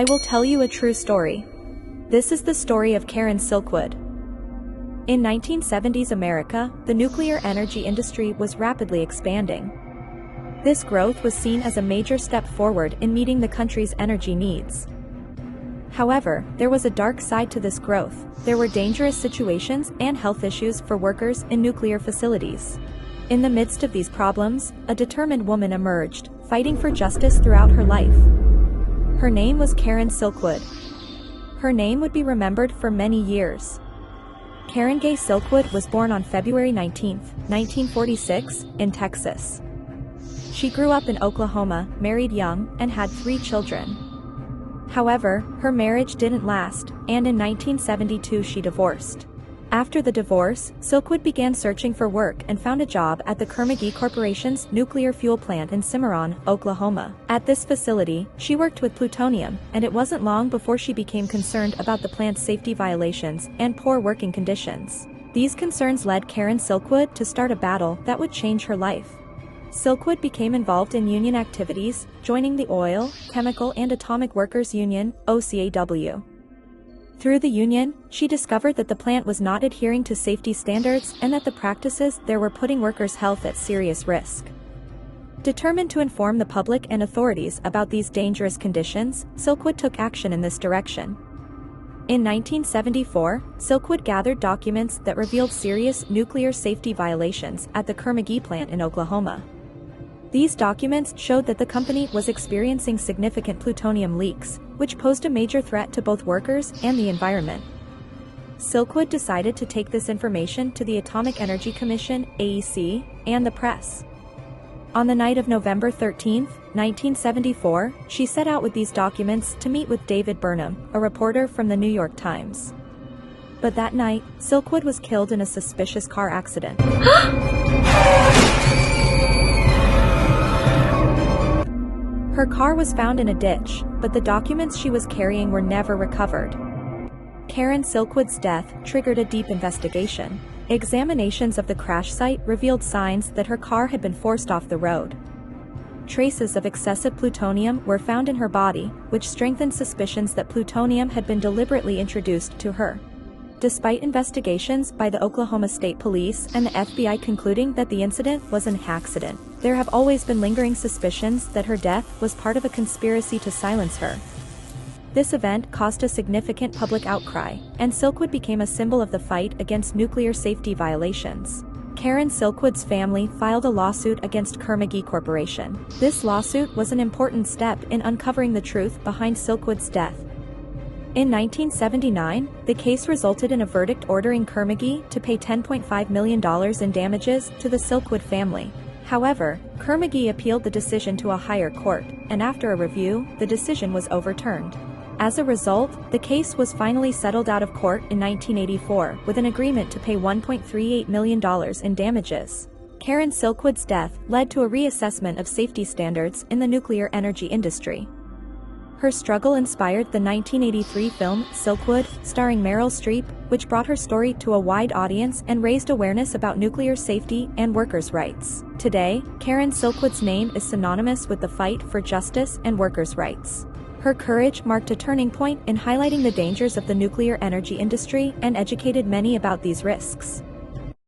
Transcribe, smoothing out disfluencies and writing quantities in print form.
will tell you a true story. This is the story of Karen Silkwood. In 1970s America, the nuclear energy industry was rapidly expanding. This growth was seen as a major step forward in meeting the country's energy needs. However, there was a dark side to this growth. There were dangerous situations and health issues for workers in nuclear facilities. In the midst of these problems, a determined woman emerged, fighting for justice throughout her life. Her name was Karen Silkwood. Her name would be remembered for many years. Karen Gay Silkwood was born on February 19, 1946, in Texas. She grew up in Oklahoma, married young, and had 3 children. However, her marriage didn't last, and in 1972 she divorced. After the divorce, Silkwood began searching for work and found a job at the Kerr-McGee Corporation's nuclear fuel plant in Cimarron, Oklahoma. At this facility, she worked with plutonium, and it wasn't long before she became concerned about the plant's safety violations and poor working conditions. These concerns led Karen Silkwood to start a battle that would change her life. Silkwood became involved in union activities, joining the Oil, Chemical and Atomic Workers Union, OCAW. Through the union, she discovered that the plant was not adhering to safety standards and that the practices there were putting workers' health at serious risk. Determined to inform the public and authorities about these dangerous conditions, Silkwood took action in this direction. In 1974, Silkwood gathered documents that revealed serious nuclear safety violations at the Kerr-McGee plant in Oklahoma. These documents showed that the company was experiencing significant plutonium leaks, which posed a major threat to both workers and the environment. Silkwood decided to take this information to the Atomic Energy Commission, AEC, and the press. On the night of November 13, 1974, she set out with these documents to meet with David Burnham, a reporter from the New York Times. But that night, Silkwood was killed in a suspicious car accident. Her car was found in a ditch, but the documents she was carrying were never recovered. Karen Silkwood's death triggered a deep investigation. Examinations of the crash site revealed signs that her car had been forced off the road. Traces of excessive plutonium were found in her body, which strengthened suspicions that plutonium had been deliberately introduced to her. Despite investigations by the Oklahoma State Police and the FBI concluding that the incident was an accident, there have always been lingering suspicions that her death was part of a conspiracy to silence her. This event caused a significant public outcry, and Silkwood became a symbol of the fight against nuclear safety violations. Karen Silkwood's family filed a lawsuit against Kerr-McGee Corporation. This lawsuit was an important step in uncovering the truth behind Silkwood's death. In 1979, the case resulted in a verdict ordering Kerr-McGee to pay $10.5 million in damages to the Silkwood family. However, Kerr-McGee appealed the decision to a higher court, and after a review, the decision was overturned. As a result, the case was finally settled out of court in 1984 with an agreement to pay $1.38 million in damages. Karen Silkwood's death led to a reassessment of safety standards in the nuclear energy industry. Her struggle inspired the 1983 film Silkwood, starring Meryl Streep, which brought her story to a wide audience and raised awareness about nuclear safety and workers' rights. Today, Karen Silkwood's name is synonymous with the fight for justice and workers' rights. Her courage marked a turning point in highlighting the dangers of the nuclear energy industry and educated many about these risks.